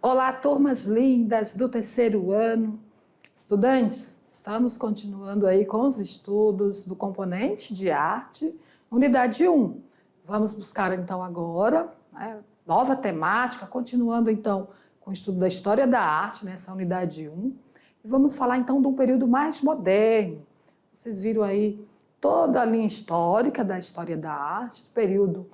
Olá, turmas lindas do terceiro ano. Estudantes, estamos continuando aí com os estudos do componente de arte, unidade 1. Vamos buscar então agora, nova temática, continuando então com o estudo da história da arte, nessa unidade 1. E vamos falar então de um período mais moderno. Vocês viram aí toda a linha histórica da história da arte, período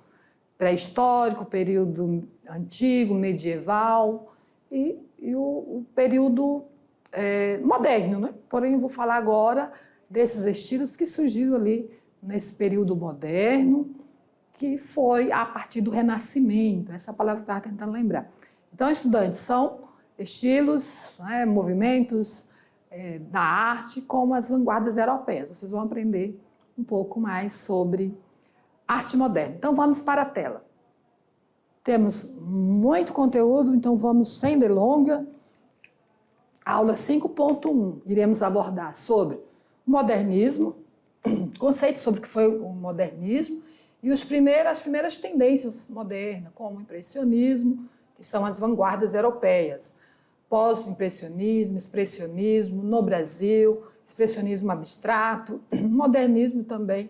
pré-histórico, período antigo, medieval e o período moderno, né? Porém, eu vou falar agora desses estilos que surgiram ali nesse período moderno, que foi a partir do Renascimento, essa palavra que eu estava tentando lembrar. Então, estudantes, são estilos, movimentos da arte como as vanguardas europeias. Vocês vão aprender um pouco mais sobre arte moderna. Então, vamos para a tela. Temos muito conteúdo, então vamos sem delonga. Aula 5.1, iremos abordar sobre o modernismo, conceitos sobre o que foi o modernismo e as primeiras tendências modernas, como o impressionismo, que são as vanguardas europeias, pós-impressionismo, expressionismo no Brasil, expressionismo abstrato, modernismo também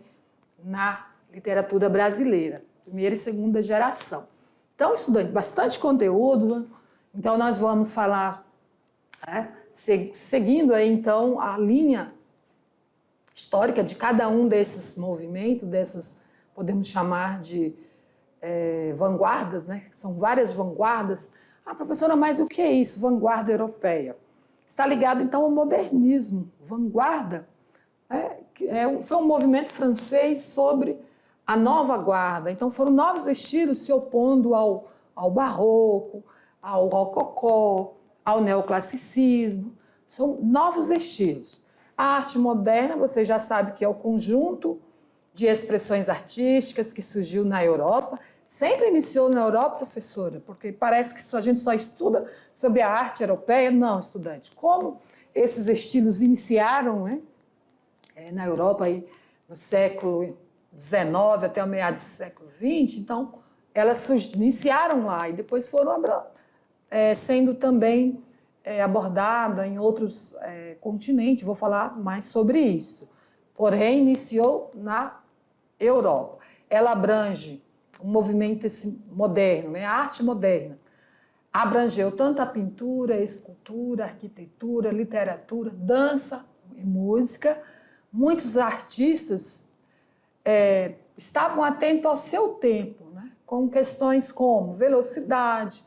na literatura brasileira, primeira e segunda geração. Então, estudante, bastante conteúdo, então nós vamos falar, seguindo aí então a linha histórica de cada um desses movimentos, dessas, podemos chamar de vanguardas, né? São várias vanguardas. Ah, professora, mas o que é isso, vanguarda europeia? Está ligado então ao modernismo. Vanguarda foi um movimento francês sobre a nova guarda. Então foram novos estilos se opondo ao barroco, ao rococó, ao neoclassicismo. São novos estilos. A arte moderna, você já sabe que é o conjunto de expressões artísticas que surgiu na Europa. Sempre iniciou na Europa, professora, porque parece que a gente só estuda sobre a arte europeia. Não, estudante. Como esses estilos iniciaram, na Europa aí, no século XIX até o meados do século XX, então elas iniciaram lá e depois foram sendo também abordada em outros continentes. Vou falar mais sobre isso. Porém, iniciou na Europa. Ela abrange um movimento moderno, a arte moderna. Abrangeu tanto a pintura, a escultura, a arquitetura, a literatura, dança e música. Muitos artistas estavam atentos ao seu tempo, com questões como velocidade,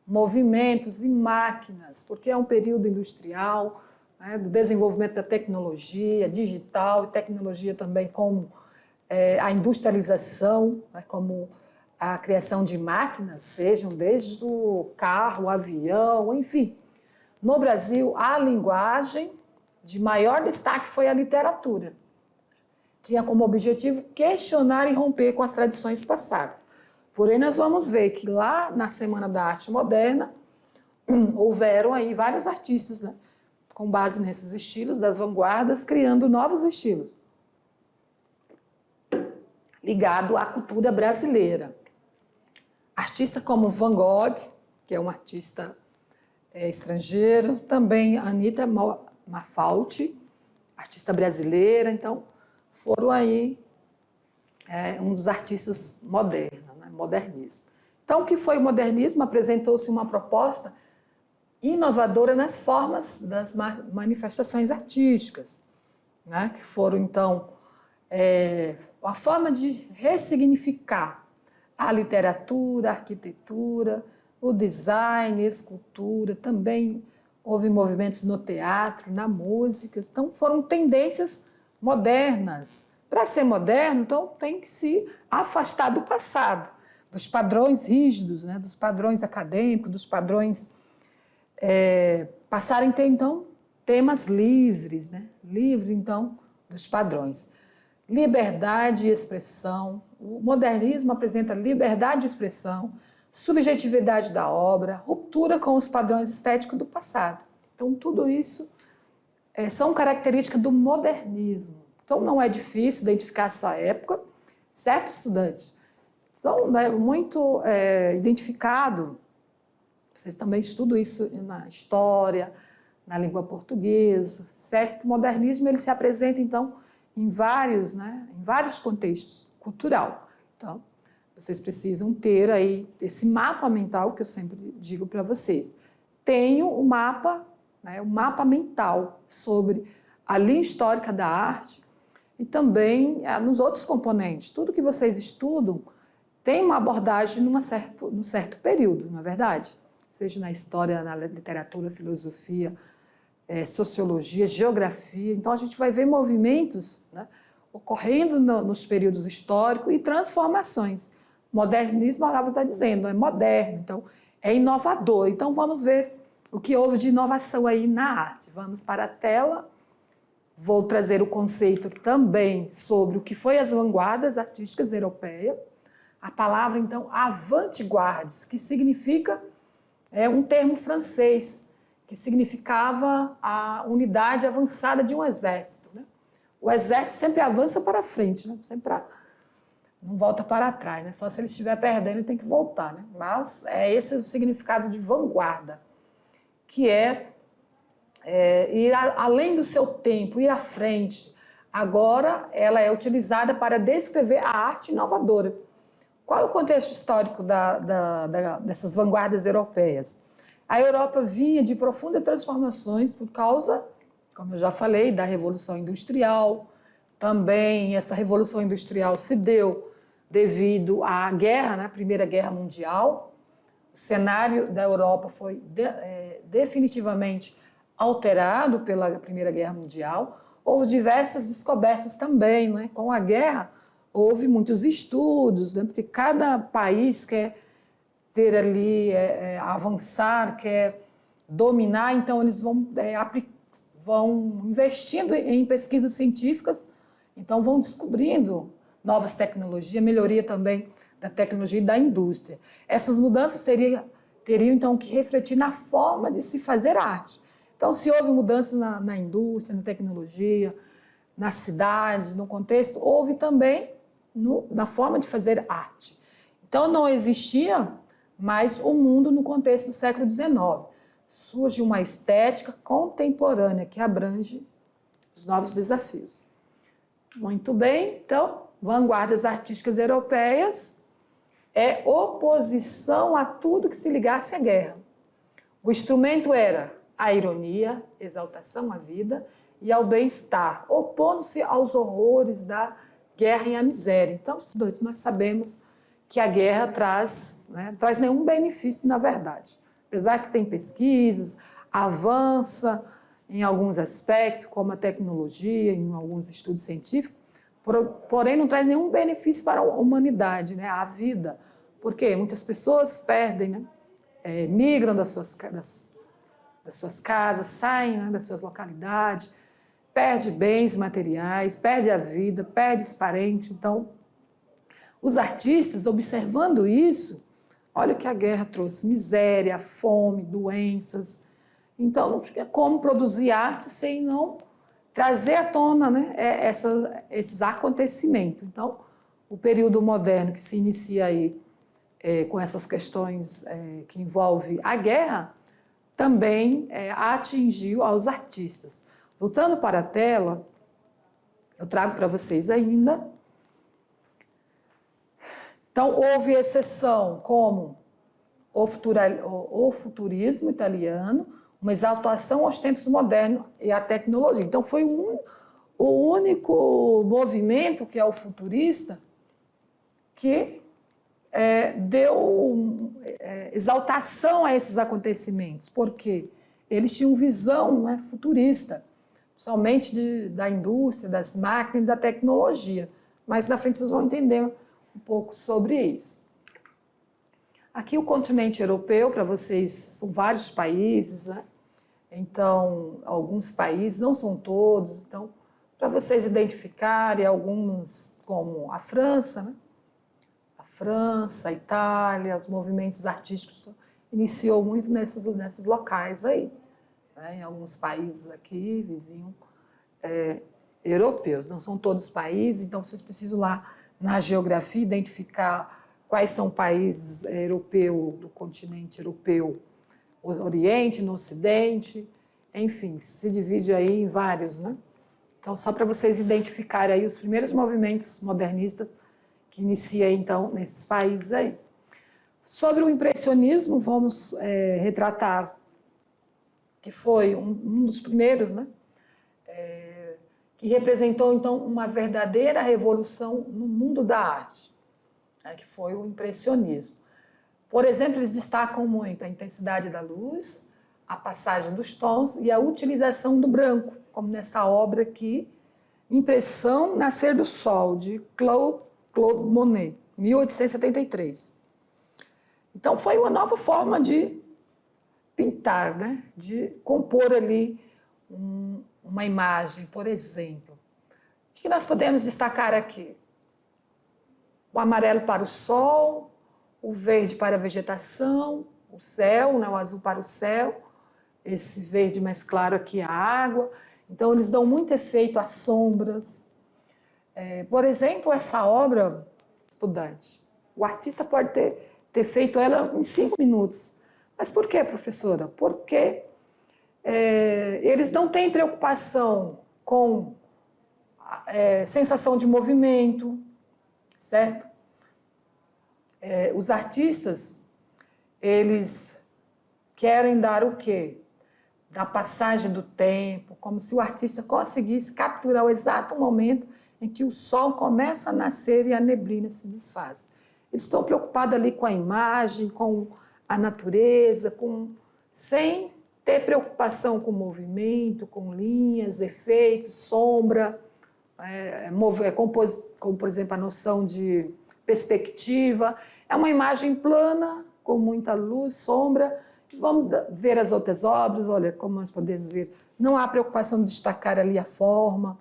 movimentos e máquinas, porque é um período industrial, do desenvolvimento da tecnologia digital e tecnologia também como a industrialização, como a criação de máquinas, sejam desde o carro, o avião, enfim. No Brasil, a linguagem de maior destaque foi a literatura. Tinha como objetivo questionar e romper com as tradições passadas. Porém, nós vamos ver que lá na Semana da Arte Moderna, houveram aí vários artistas, com base nesses estilos das vanguardas, criando novos estilos, ligado à cultura brasileira. Artistas como Van Gogh, que é um artista estrangeiro, também Anita Malfatti, artista brasileira, então foram aí um dos artistas modernos, modernismo. Então, o que foi o modernismo? Apresentou-se uma proposta inovadora nas formas das manifestações artísticas, que foram, então, a forma de ressignificar a literatura, a arquitetura, o design, a escultura, também houve movimentos no teatro, na música, então foram tendências modernas. Para ser moderno, então, tem que se afastar do passado, dos padrões rígidos, dos padrões acadêmicos, dos padrões... passarem a ter, então, temas livres, livre, então, dos padrões. Liberdade e expressão. O modernismo apresenta liberdade de expressão, subjetividade da obra, ruptura com os padrões estéticos do passado. Então, tudo isso são características do modernismo. Então, não é difícil identificar a sua época, certo, estudante? Então, muito identificado Vocês também estudam isso na história, na língua portuguesa, certo? O modernismo ele se apresenta, então, em vários contextos cultural. Então, vocês precisam ter aí esse mapa mental que eu sempre digo para vocês. Tenho o mapa mental sobre a linha histórica da arte e também nos outros componentes. Tudo que vocês estudam tem uma abordagem num certo período, não é verdade? Seja na história, na literatura, filosofia, sociologia, geografia. Então, a gente vai ver movimentos, né, ocorrendo nos períodos históricos e transformações. Modernismo, a palavra está dizendo, é moderno, então é inovador. Então, vamos ver o que houve de inovação aí na arte. Vamos para a tela. Vou trazer o conceito também sobre o que foi as vanguardas artísticas europeias. A palavra, então, avant-garde, que significa, um termo francês, que significava a unidade avançada de um exército, né? O exército sempre avança para frente, né? Não volta para trás, né? Só se ele estiver perdendo, ele tem que voltar, né? Mas esse é o significado de vanguarda, que ir além do seu tempo, ir à frente. Agora, ela é utilizada para descrever a arte inovadora. Qual é o contexto histórico dessas vanguardas europeias? A Europa vinha de profundas transformações por causa, como eu já falei, da Revolução Industrial. Também essa Revolução Industrial se deu devido à guerra, né, a Primeira Guerra Mundial. O cenário da Europa foi definitivamente alterado pela Primeira Guerra Mundial. Houve diversas descobertas também, né? Com a guerra, houve muitos estudos, né? Porque cada país quer ter ali, avançar, quer dominar, então eles vão investindo em pesquisas científicas, então vão descobrindo novas tecnologias, melhoria também da tecnologia e da indústria. Essas mudanças teriam então que refletir na forma de se fazer arte. Então, se houve mudança na indústria, na tecnologia, nas cidades, no contexto, houve também na forma de fazer arte. Então, não existia mais o mundo no contexto do século XIX. Surge uma estética contemporânea que abrange os novos desafios. Muito bem, então, vanguardas artísticas europeias é oposição a tudo que se ligasse à guerra. O instrumento era a ironia, exaltação à vida e ao bem-estar, opondo-se aos horrores da guerra e à miséria. Então, estudantes, nós sabemos que a guerra traz nenhum benefício, na verdade. Apesar que tem pesquisas, avança em alguns aspectos, como a tecnologia, em alguns estudos científicos, porém não traz nenhum benefício para a humanidade, né? A vida. Porque muitas pessoas perdem, né? Migram das suas casas, saem, né, das suas localidades, perde bens materiais, perde a vida, perde os parentes. Então, os artistas, observando isso, olha o que a guerra trouxe: miséria, fome, doenças. Então, não tinha como produzir arte sem não trazer à tona, né, esses acontecimentos. Então, o período moderno que se inicia aí com essas questões que envolvem a guerra, também atingiu aos artistas. Voltando para a tela, eu trago para vocês ainda. Então, houve exceção como o futurismo italiano, uma exaltação aos tempos modernos e à tecnologia. Então, foi o único movimento, que é o futurista, que deu exaltação a esses acontecimentos, porque eles tinham visão, né, futurista, somente da indústria, das máquinas e da tecnologia. Mas na frente vocês vão entender um pouco sobre isso. Aqui o continente europeu, para vocês, são vários países, né? Então, alguns países, não são todos, então, para vocês identificarem alguns, como a França, né? A França, a Itália, os movimentos artísticos iniciou muito nesses locais aí, né? Em alguns países aqui, vizinhos europeus. Não são todos os países, então vocês precisam lá na geografia identificar quais são países europeus, do continente europeu, Oriente, no Ocidente, enfim, se divide aí em vários, né? Então, só para vocês identificarem aí os primeiros movimentos modernistas que inicia então nesses países aí. Sobre o impressionismo, vamos retratar que foi um dos primeiros, né? Que representou então uma verdadeira revolução no mundo da arte, né? Que foi o impressionismo. Por exemplo, eles destacam muito a intensidade da luz, a passagem dos tons e a utilização do branco, como nessa obra aqui, Impressão Nascer do Sol, de Claude Monet, 1873. Então, foi uma nova forma de pintar, né? De compor ali uma imagem, por exemplo. O que nós podemos destacar aqui? O amarelo para o sol, o verde para a vegetação, o céu, né? O azul para o céu, esse verde mais claro aqui a água. Então, eles dão muito efeito às sombras. Por exemplo, essa obra, estudante, o artista pode ter feito ela em 5 minutos. Mas por quê, professora? Porque eles não têm preocupação com sensação de movimento, certo? Os artistas, eles querem dar o quê? Da passagem do tempo, como se o artista conseguisse capturar o exato momento em que o sol começa a nascer e a neblina se desfaz. Eles estão preocupados ali com a imagem, com a natureza, sem ter preocupação com o movimento, com linhas, efeitos, sombra, como, por exemplo, a noção de perspectiva. É uma imagem plana, com muita luz, sombra. Vamos ver as outras obras, olha, como nós podemos ver, não há preocupação de destacar ali a forma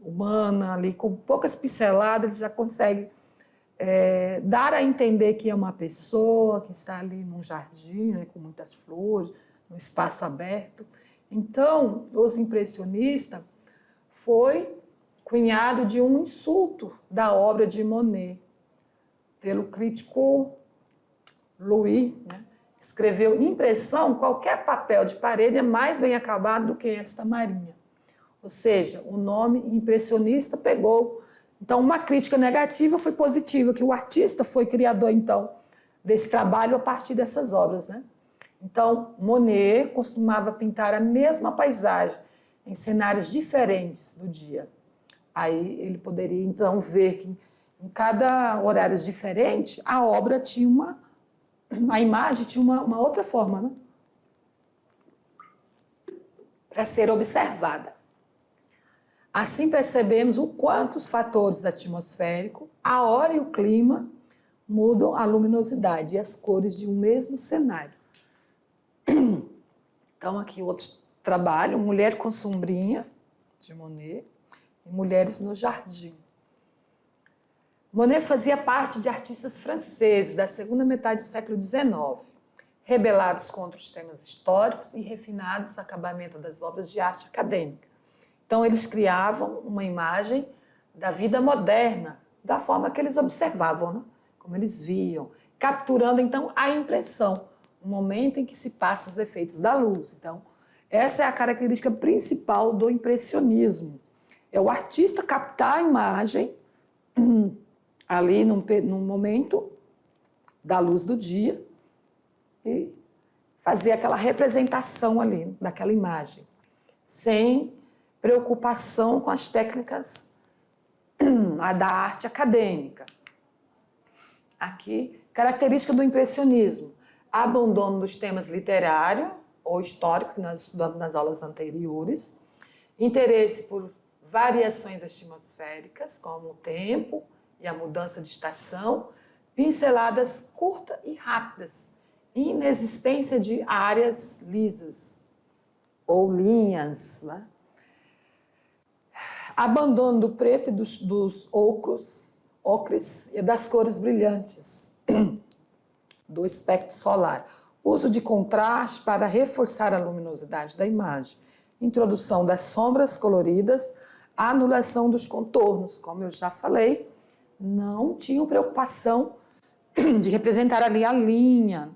humana, ali, com poucas pinceladas, ele já consegue dar a entender que é uma pessoa que está ali num jardim, né, com muitas flores, num espaço aberto. Então, os impressionistas foi cunhado de um insulto da obra de Monet, pelo crítico Louis, né? Escreveu: impressão, qualquer papel de parede é mais bem acabado do que esta marinha. Ou seja, o nome impressionista pegou. Então, uma crítica negativa foi positiva, que o artista foi criador, então, desse trabalho a partir dessas obras, né? Então, Monet costumava pintar a mesma paisagem em cenários diferentes do dia. Aí ele poderia, então, ver que em cada horário diferente, a obra tinha a imagem tinha uma outra forma, né? Para ser observada. Assim percebemos o quanto os fatores atmosféricos, a hora e o clima mudam a luminosidade e as cores de um mesmo cenário. Então, aqui outro trabalho, Mulher com Sombrinha, de Monet, e Mulheres no Jardim. Monet fazia parte de artistas franceses da segunda metade do século XIX, rebelados contra os temas históricos e refinados acabamento das obras de arte acadêmica. Então, eles criavam uma imagem da vida moderna, da forma que eles observavam, né? Como eles viam, capturando, então, a impressão, o momento em que se passam os efeitos da luz. Então, essa é a característica principal do impressionismo. É o artista captar a imagem ali num momento da luz do dia e fazer aquela representação ali daquela imagem, sem preocupação com as técnicas da arte acadêmica. Aqui, característica do impressionismo: abandono dos temas literário ou histórico, que nós estudamos nas aulas anteriores, interesse por variações atmosféricas, como o tempo e a mudança de estação, pinceladas curtas e rápidas, inexistência de áreas lisas ou linhas, né? Abandono do preto e dos ocres e das cores brilhantes do espectro solar. Uso de contraste para reforçar a luminosidade da imagem. Introdução das sombras coloridas, anulação dos contornos. Como eu já falei, não tinham preocupação de representar ali a linha,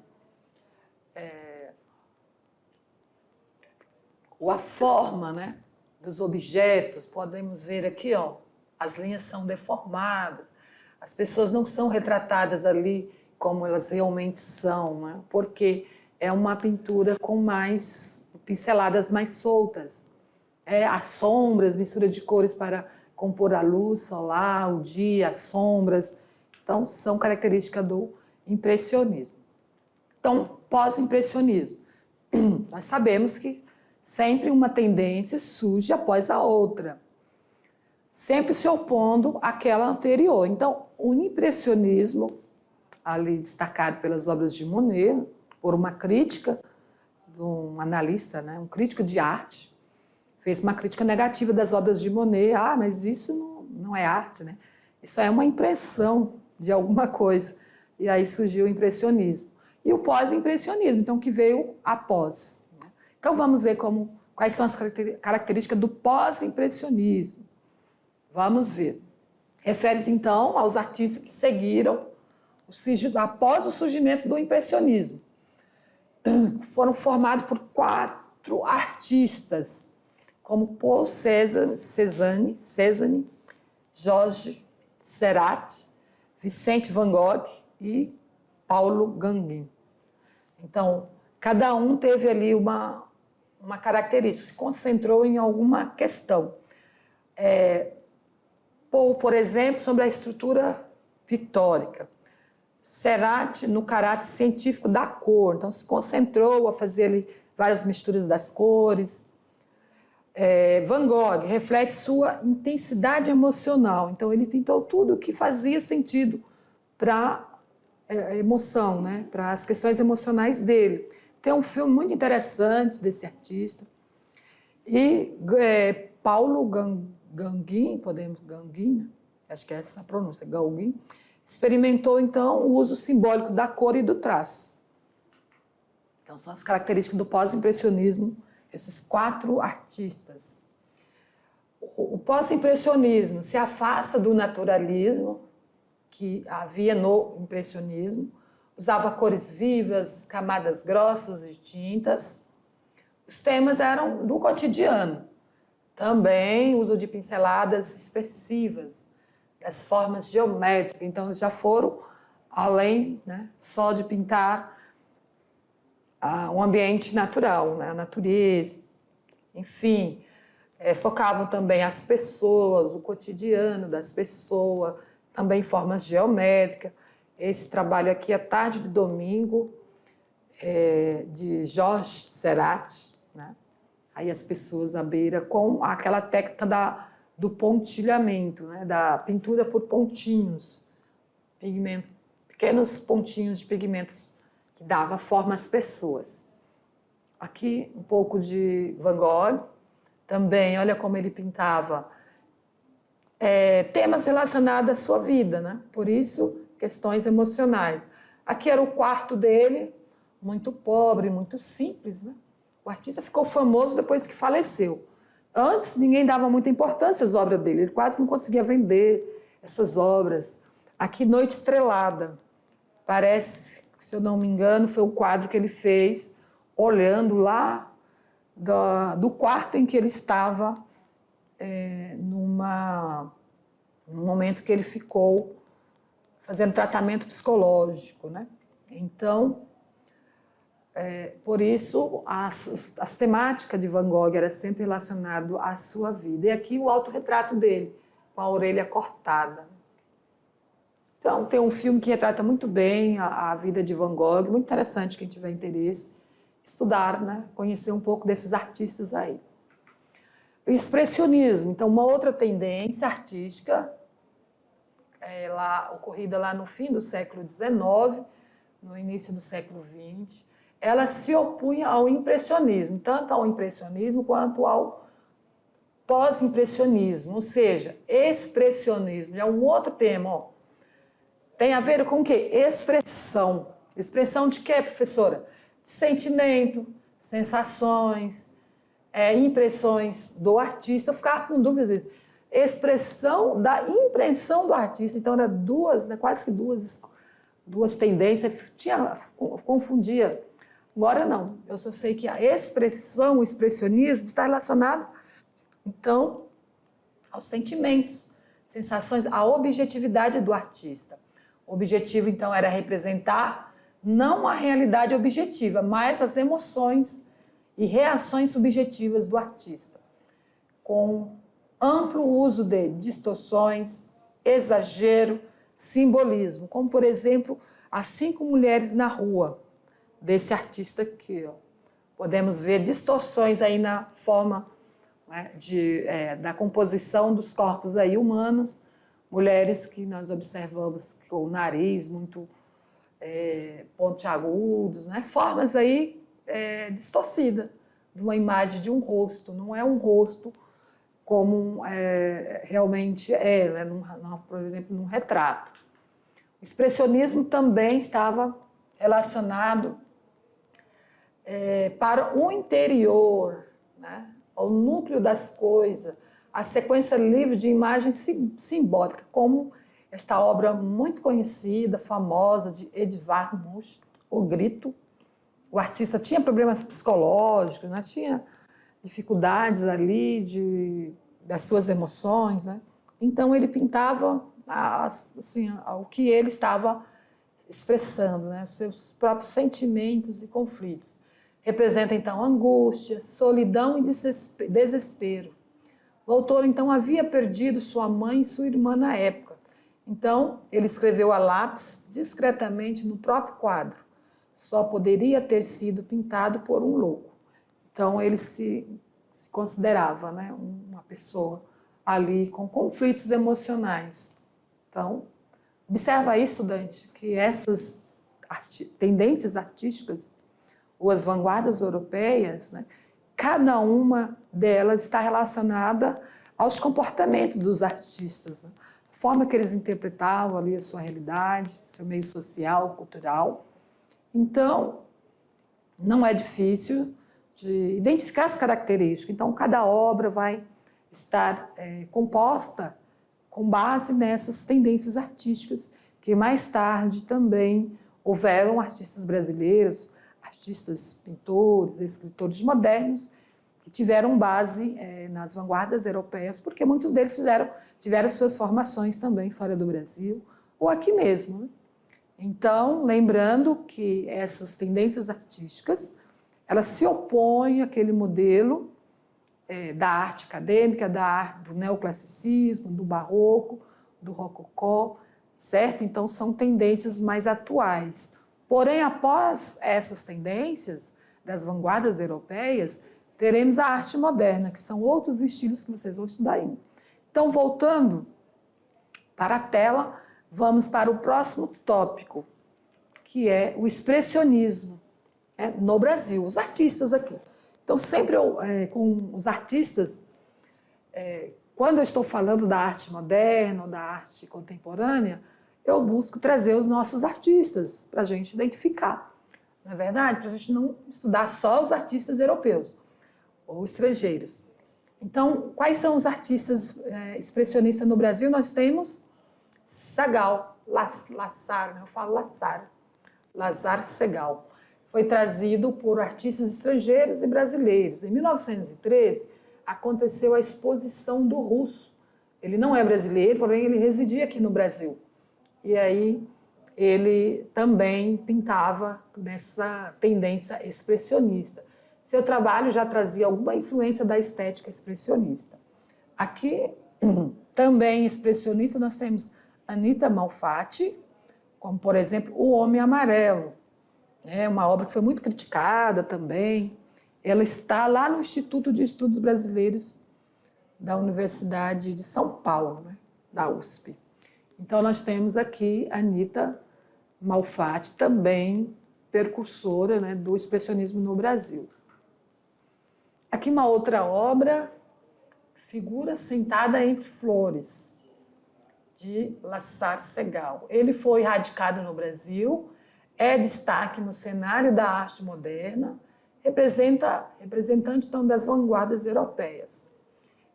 ou a forma, né, dos objetos. Podemos ver aqui, ó, as linhas são deformadas, as pessoas não são retratadas ali como elas realmente são, né, porque é uma pintura com mais pinceladas mais soltas. As sombras, mistura de cores para compor a luz solar, o dia, as sombras. Então, são características do impressionismo. Então, pós-impressionismo. Nós sabemos que sempre uma tendência surge após a outra, sempre se opondo àquela anterior. Então, o impressionismo, ali destacado pelas obras de Monet, por uma crítica de um analista, né, um crítico de arte, fez uma crítica negativa das obras de Monet. Mas isso não é arte, né? Isso é uma impressão de alguma coisa. E aí surgiu o impressionismo. E o pós-impressionismo, então, que veio após. Né? Então, vamos ver quais são as características do pós-impressionismo. Vamos ver. Refere-se, então, aos artistas que seguiram após o surgimento do impressionismo. Foram formados por 4 artistas, como Paul Cézanne, Georges Seurat, Vicente Van Gogh e Paulo Gauguin. Então, cada um teve ali uma característica, se concentrou em alguma questão. Paul, por exemplo, sobre a estrutura pictórica. Seurat, no caráter científico da cor. Então, se concentrou a fazer ali várias misturas das cores. Van Gogh reflete sua intensidade emocional. Então, ele pintou tudo o que fazia sentido para a emoção, né? Para as questões emocionais dele. Tem um filme muito interessante desse artista. E Paulo Gauguin, né? Acho que é essa a pronúncia, Gauguin, experimentou, então, o uso simbólico da cor e do traço. Então, são as características do pós-impressionismo, esses 4 artistas. O pós-impressionismo se afasta do naturalismo que havia no impressionismo, usava cores vivas, camadas grossas de tintas. Os temas eram do cotidiano. Também uso de pinceladas expressivas, das formas geométricas. Então, eles já foram além, né, só de pintar um ambiente natural, né, a natureza. Enfim, focavam também as pessoas, o cotidiano das pessoas, também formas geométricas. Esse trabalho aqui é Tarde de Domingo, de Georges Seurat, né? Aí as pessoas à beira com aquela técnica do pontilhamento, né? Da pintura por pontinhos, pequenos pontinhos de pigmentos que dava forma às pessoas. Aqui um pouco de Van Gogh, também, olha como ele pintava temas relacionados à sua vida, né? Por isso, questões emocionais. Aqui era o quarto dele, muito pobre, muito simples, né? O artista ficou famoso depois que faleceu. Antes, ninguém dava muita importância às obras dele, ele quase não conseguia vender essas obras. Aqui, Noite Estrelada. Parece, se eu não me engano, foi um quadro que ele fez olhando lá do quarto em que ele estava, num momento que ele ficou fazendo tratamento psicológico, né? Então, por isso, as temáticas de Van Gogh eram sempre relacionadas à sua vida. E aqui o autorretrato dele, com a orelha cortada. Então, tem um filme que retrata muito bem a vida de Van Gogh, muito interessante, quem tiver interesse, estudar, né? Conhecer um pouco desses artistas aí. O expressionismo, então, uma outra tendência artística, ocorrida lá no fim do século XIX, no início do século XX, ela se opunha ao impressionismo, tanto ao impressionismo quanto ao pós-impressionismo, ou seja, expressionismo, é um outro tema, ó. Tem a ver com o quê? Expressão. Expressão de quê, professora? De sentimento, sensações, impressões do artista. Eu ficava com dúvidas às vezes. Expressão da impressão do artista. Então, eram duas, né, quase que duas tendências. Confundia Agora não, eu só sei que a expressão, o expressionismo está relacionado, então, aos sentimentos, sensações, à objetividade do artista. O objetivo, então, era representar não a realidade objetiva, mas as emoções e reações subjetivas do artista, com amplo uso de distorções, exagero, simbolismo, como, por exemplo, As 5 Mulheres na Rua, desse artista aqui. Ó. Podemos ver distorções aí na forma, né, da composição dos corpos aí humanos, mulheres que nós observamos com o nariz muito pontiagudos, né, formas aí distorcidas de uma imagem de um rosto, não é um rosto como realmente é, né, por exemplo, num retrato. O expressionismo também estava relacionado para o interior, né, ao núcleo das coisas, a sequência livre de imagens simbólicas, como esta obra muito conhecida, famosa, de Edvard Munch, O Grito. O artista tinha problemas psicológicos, né, tinha dificuldades ali das suas emoções, né? Então ele pintava assim, o que ele estava expressando, né? Os seus próprios sentimentos e conflitos. Representa então angústia, solidão e desespero. O autor então havia perdido sua mãe e sua irmã na época. Então ele escreveu a lápis discretamente no próprio quadro. Só poderia ter sido pintado por um louco. Então, ele se considerava, né, uma pessoa ali com conflitos emocionais. Então, observa aí, estudante, que essas tendências artísticas, ou as vanguardas europeias, né, cada uma delas está relacionada aos comportamentos dos artistas, né? A forma que eles interpretavam ali a sua realidade, seu meio social, cultural. Então, não é difícil de identificar as características. Então, cada obra vai estar composta com base nessas tendências artísticas, que mais tarde também houveram artistas brasileiros, artistas pintores, escritores modernos, que tiveram base nas vanguardas europeias, porque muitos deles tiveram suas formações também fora do Brasil, ou aqui mesmo, né? Então, lembrando que essas tendências artísticas, elas se opõem àquele modelo da arte acadêmica, do neoclassicismo, do barroco, do rococó, certo? Então, são tendências mais atuais. Porém, após essas tendências das vanguardas europeias, teremos a arte moderna, que são outros estilos que vocês vão estudar ainda. Então, voltando para a tela, vamos para o próximo tópico, que é o expressionismo no Brasil, os artistas aqui. Então, sempre com os artistas, quando eu estou falando da arte moderna ou da arte contemporânea, eu busco trazer os nossos artistas para a gente identificar. Não é verdade? Para a gente não estudar só os artistas europeus ou estrangeiros. Então, quais são os artistas expressionistas no Brasil? Nós temos Sagal, Lassar, né? Eu falo Lassar, Lazar Segal. Foi trazido por artistas estrangeiros e brasileiros. Em 1913, aconteceu a exposição do Russo. Ele não é brasileiro, porém ele residia aqui no Brasil. E aí ele também pintava nessa tendência expressionista. Seu trabalho já trazia alguma influência da estética expressionista. Aqui, também expressionista, nós temos Anita Malfatti, como, por exemplo, O Homem Amarelo, uma obra que foi muito criticada também. Ela está lá no Instituto de Estudos Brasileiros da Universidade de São Paulo, né, da USP. Então, nós temos aqui a Anita Malfatti, também precursora, né, do expressionismo no Brasil. Aqui uma outra obra, Figura Sentada entre Flores, de Lassar Segal. Ele foi radicado no Brasil, é destaque no cenário da arte moderna, representante então das vanguardas europeias.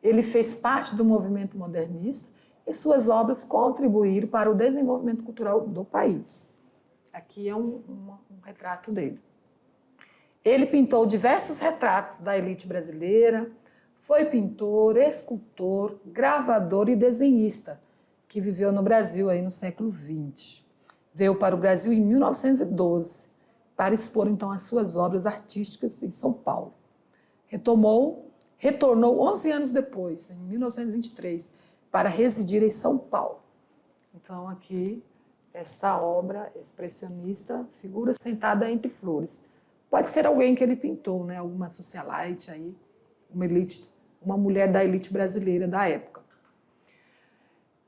Ele fez parte do movimento modernista e suas obras contribuíram para o desenvolvimento cultural do país. Aqui é um retrato dele. Ele pintou diversos retratos da elite brasileira, foi pintor, escultor, gravador e desenhista, que viveu no Brasil aí no século XX. Veio para o Brasil em 1912, para expor então as suas obras artísticas em São Paulo. Retornou 11 anos depois, em 1923, para residir em São Paulo. Então aqui, esta obra expressionista, Figura Sentada entre Flores. Pode ser alguém que ele pintou, né? Alguma socialite aí, uma mulher da elite brasileira da época.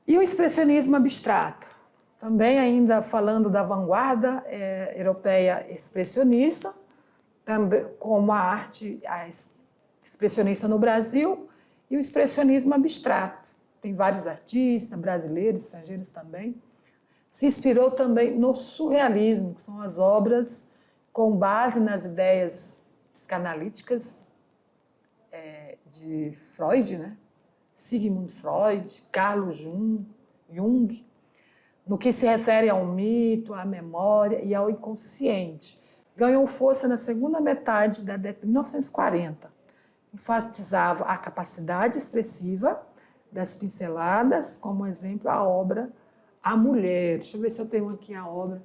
E o expressionismo abstrato? Também ainda falando da vanguarda europeia expressionista, também, como a arte expressionista no Brasil e o expressionismo abstrato. Tem vários artistas brasileiros, estrangeiros também. Se inspirou também no surrealismo, que são as obras com base nas ideias psicanalíticas de Freud, né? Sigmund Freud, Carl Jung, no que se refere ao mito, à memória e ao inconsciente. Ganhou força na segunda metade da década de 1940. Enfatizava a capacidade expressiva das pinceladas, como exemplo a obra A Mulher. Deixa eu ver se eu tenho aqui a obra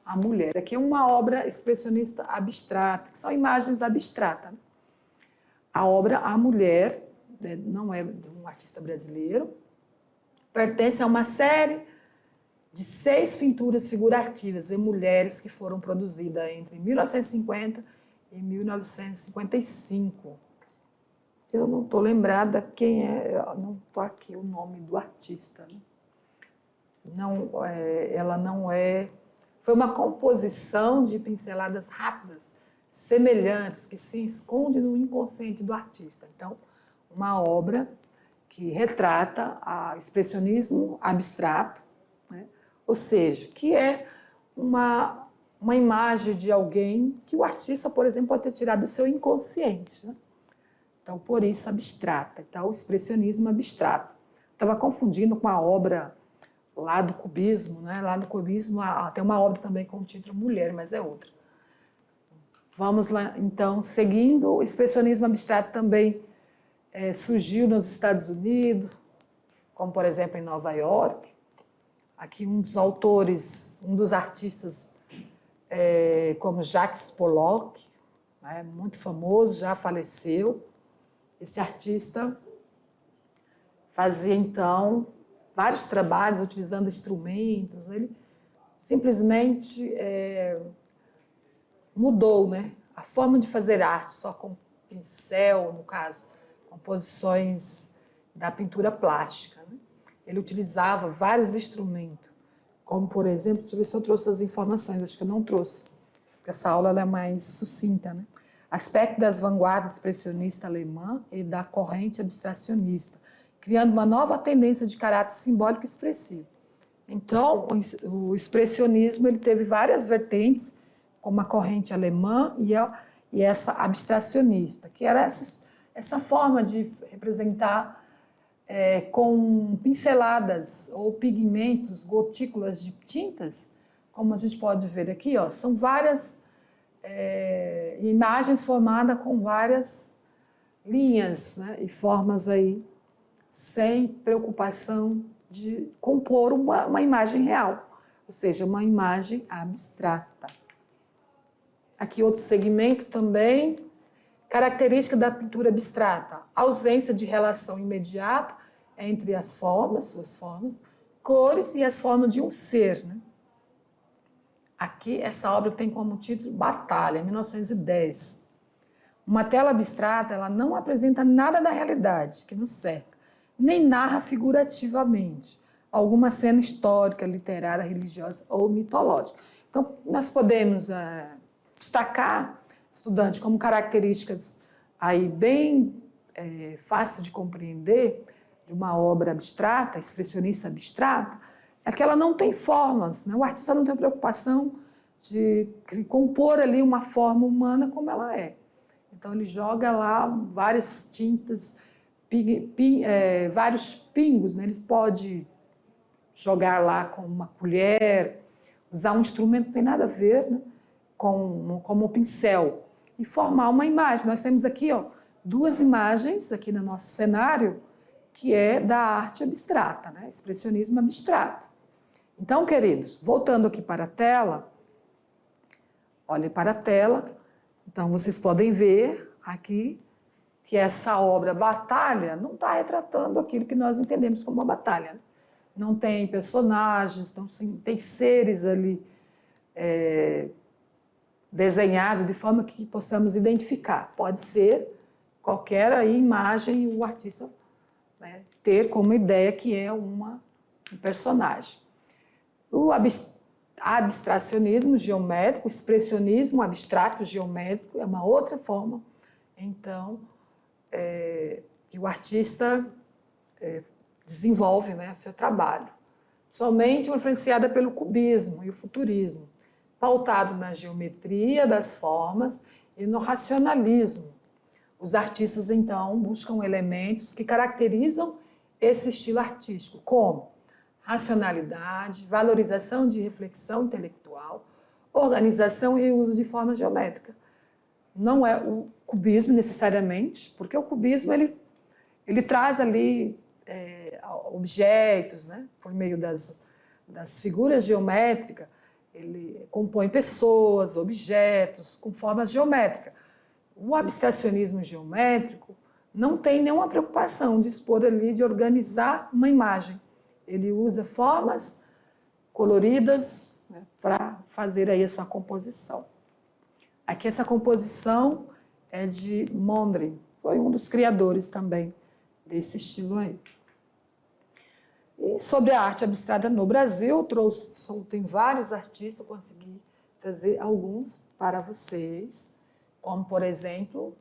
A Mulher. Aqui é uma obra expressionista abstrata, que são imagens abstratas. A obra A Mulher, não é de um artista brasileiro, pertence a uma série de 6 pinturas figurativas de mulheres que foram produzidas entre 1950 e 1955. Eu não estou lembrada quem é, não estou aqui o nome do artista. Né? Não, ela não é... Foi uma composição de pinceladas rápidas, semelhantes, que se esconde no inconsciente do artista. Então, uma obra que retrata o expressionismo abstrato, né? Ou seja, que é uma imagem de alguém que o artista, por exemplo, pode ter tirado do seu inconsciente. Né? Então, por isso, abstrata. Então, o expressionismo abstrato. Estava confundindo com a obra lá do cubismo, né? Lá no cubismo tem uma obra também com o título Mulher, mas é outra. Vamos lá, então, seguindo, o expressionismo abstrato também surgiu nos Estados Unidos, como, por exemplo, em Nova York. Aqui um dos artistas, como Jacques Pollock, né? Muito famoso, já faleceu. Esse artista fazia, então, vários trabalhos utilizando instrumentos. Ele simplesmente mudou, né? A forma de fazer arte, só com pincel, no caso, composições da pintura plástica. Né? Ele utilizava vários instrumentos, como, por exemplo, deixa eu ver se eu trouxe as informações, acho que eu não trouxe, porque essa aula ela é mais sucinta. Né? Aspecto das vanguardas expressionista alemã e da corrente abstracionista, criando uma nova tendência de caráter simbólico e expressivo. Então, o expressionismo ele teve várias vertentes, como a corrente alemã e essa abstracionista, que era essa forma de representar com pinceladas ou pigmentos, gotículas de tintas, como a gente pode ver aqui, ó, são várias imagens formadas com várias linhas, né, e formas aí, sem preocupação de compor uma imagem real, ou seja, uma imagem abstrata. Aqui outro segmento também, característica da pintura abstrata, ausência de relação imediata entre as formas, suas formas, cores e as formas de um ser. Né? Aqui essa obra tem como título Batalha, 1910. Uma tela abstrata, ela não apresenta nada da realidade que nos cerca, nem narra figurativamente alguma cena histórica, literária, religiosa ou mitológica. Então, nós podemos destacar, estudante, como características aí bem fácil de compreender de uma obra abstrata, expressionista abstrata, é que ela não tem formas, né? O artista não tem preocupação de compor ali uma forma humana como ela é. Então, ele joga lá várias tintas, vários pingos, né? Ele pode jogar lá com uma colher, usar um instrumento que não tem nada a ver, né? como o pincel. e formar uma imagem. Nós temos aqui, ó, duas imagens aqui no nosso cenário, que é da arte abstrata, né? Expressionismo abstrato. Então, queridos, voltando aqui para a tela, olhem para a tela. Então, vocês podem ver aqui que essa obra Batalha não está retratando aquilo que nós entendemos como uma batalha, né? Não tem personagens, não tem seres ali desenhados de forma que possamos identificar. Pode ser qualquer aí imagem o artista, né, ter como ideia que é um personagem. O abstracionismo geométrico, o expressionismo abstrato geométrico é uma outra forma, então, que o artista desenvolve, né, o seu trabalho. Somente influenciada pelo cubismo e o futurismo, pautado na geometria das formas e no racionalismo. Os artistas, então, buscam elementos que caracterizam esse estilo artístico, como racionalidade, valorização de reflexão intelectual, organização e uso de forma geométrica. Não é o cubismo necessariamente, porque o cubismo ele traz ali objetos, né, por meio das figuras geométricas, ele compõe pessoas, objetos com forma geométrica. O abstracionismo geométrico não tem nenhuma preocupação de expor ali, de organizar uma imagem. Ele usa formas coloridas, né, para fazer aí a sua composição. Aqui essa composição é de Mondrian, foi um dos criadores também desse estilo aí. E sobre a arte abstrata no Brasil, tem vários artistas, eu consegui trazer alguns para vocês, como, por exemplo,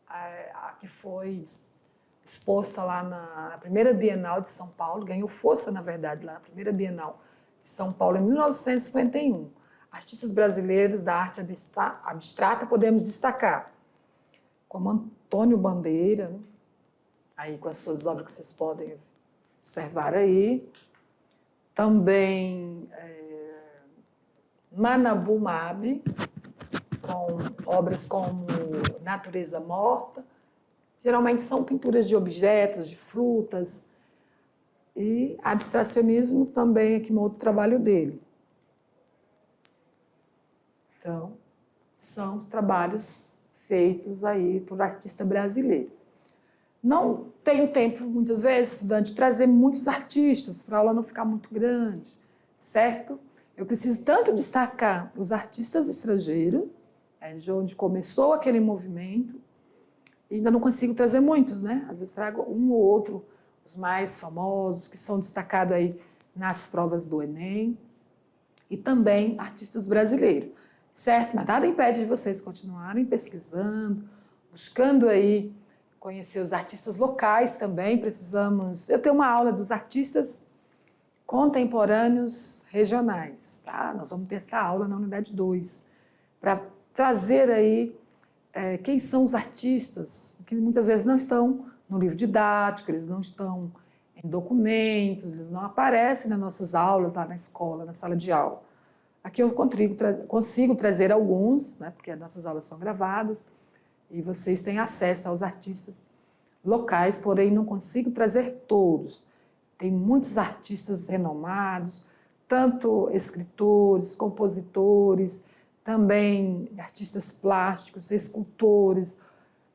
a que foi exposta lá na primeira Bienal de São Paulo, ganhou força, na verdade, lá na primeira Bienal de São Paulo, em 1951. Artistas brasileiros da arte abstrata podemos destacar, como Antônio Bandeira, né? Aí com as suas obras que vocês podem observar aí. Também Manabu Mabi, com obras como Natureza Morta. Geralmente são pinturas de objetos, de frutas. E abstracionismo também, aqui um outro trabalho dele. Então, são os trabalhos feitos aí por artista brasileiro. Não tenho tempo, muitas vezes, estudante, de trazer muitos artistas para a aula não ficar muito grande, certo? Eu preciso tanto destacar os artistas estrangeiros, de onde começou aquele movimento, e ainda não consigo trazer muitos, né? Às vezes trago um ou outro, os mais famosos, que são destacados aí nas provas do Enem, e também artistas brasileiros, certo? Mas nada impede de vocês continuarem pesquisando, buscando aí conhecer os artistas locais também. Eu tenho uma aula dos artistas contemporâneos regionais, tá? Nós vamos ter essa aula na unidade 2, para trazer aí quem são os artistas, que muitas vezes não estão no livro didático, eles não estão em documentos, eles não aparecem nas nossas aulas lá na escola, na sala de aula. Aqui eu consigo trazer alguns, né, porque as nossas aulas são gravadas, e vocês têm acesso aos artistas locais, porém não consigo trazer todos. Tem muitos artistas renomados, tanto escritores, compositores, também artistas plásticos, escultores.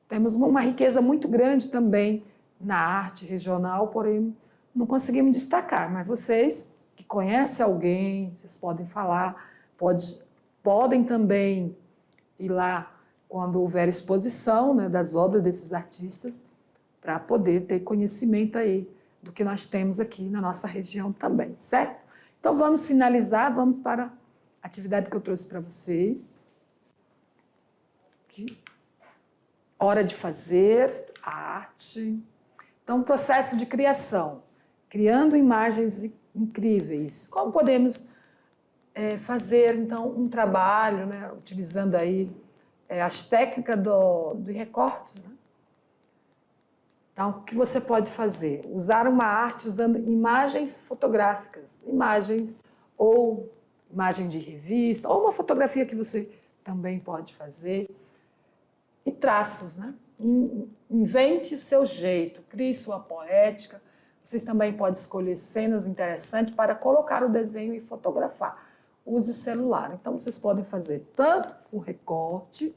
Temos uma riqueza muito grande também na arte regional, porém não conseguimos destacar. Mas vocês que conhecem alguém, vocês podem falar, podem também ir lá quando houver exposição, né, das obras desses artistas, para poder ter conhecimento aí do que nós temos aqui na nossa região também, certo? Então vamos finalizar, vamos para a atividade que eu trouxe para vocês. Hora de fazer a arte. Então, processo de criação, criando imagens incríveis. Como podemos fazer, então, um trabalho, né, utilizando aí as técnicas de recortes, né? Então, o que você pode fazer? Usar uma arte usando imagens fotográficas, imagens ou imagem de revista, ou uma fotografia que você também pode fazer. e traços, né? Invente o seu jeito, crie sua poética. Vocês também podem escolher cenas interessantes para colocar o desenho e fotografar. Use o celular. Então, vocês podem fazer tanto o recorte,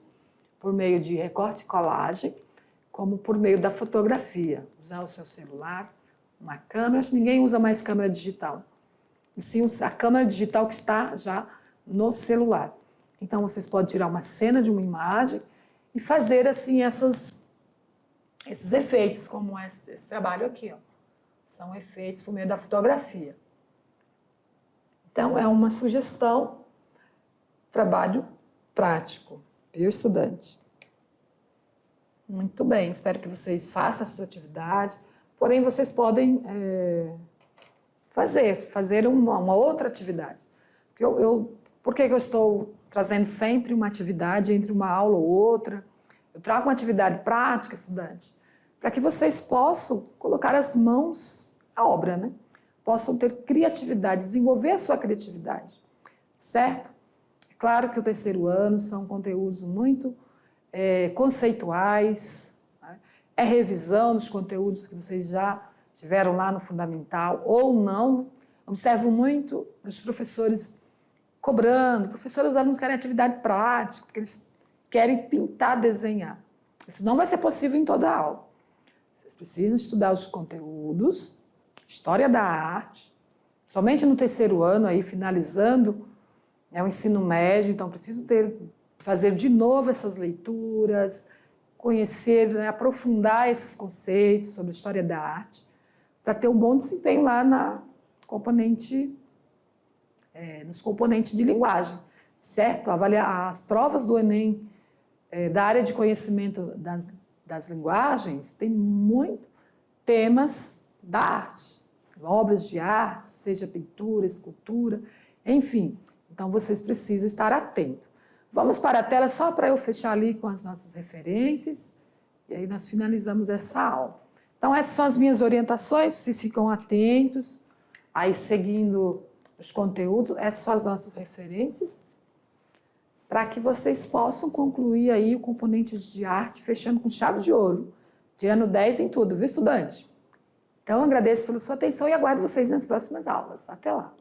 por meio de recorte e colagem, como por meio da fotografia. Usar o seu celular, uma câmera. Acho que ninguém usa mais câmera digital. E sim a câmera digital que está já no celular. Então, vocês podem tirar uma cena de uma imagem e fazer assim esses efeitos, como esse trabalho aqui, ó. São efeitos por meio da fotografia. Então, é uma sugestão, trabalho prático, viu, estudante? Muito bem, espero que vocês façam essa atividade, porém, vocês podem fazer uma outra atividade. Por que eu estou trazendo sempre uma atividade entre uma aula ou outra? Eu trago uma atividade prática, estudante, para que vocês possam colocar as mãos à obra, né? Possam ter criatividade, desenvolver a sua criatividade, certo? É claro que o terceiro ano são conteúdos muito conceituais, né? É revisão dos conteúdos que vocês já tiveram lá no fundamental ou não. Observo muito os professores cobrando, os alunos querem atividade prática, porque eles querem pintar, desenhar. Isso não vai ser possível em toda a aula. Vocês precisam estudar os conteúdos, história da arte, somente no terceiro ano, aí finalizando o ensino médio, então preciso fazer de novo essas leituras, conhecer, né, aprofundar esses conceitos sobre a história da arte, para ter um bom desempenho lá nos componentes de linguagem, certo? Avaliar as provas do Enem da área de conhecimento das linguagens, tem muito temas da arte, obras de arte, seja pintura, escultura, enfim. Então, vocês precisam estar atentos. Vamos para a tela só para eu fechar ali com as nossas referências, e aí nós finalizamos essa aula. Então, essas são as minhas orientações, vocês ficam atentos, aí seguindo os conteúdos, essas são as nossas referências, para que vocês possam concluir aí o componente de arte, fechando com chave de ouro, tirando 10 em tudo, viu, estudante? Então, agradeço pela sua atenção e aguardo vocês nas próximas aulas. Até lá!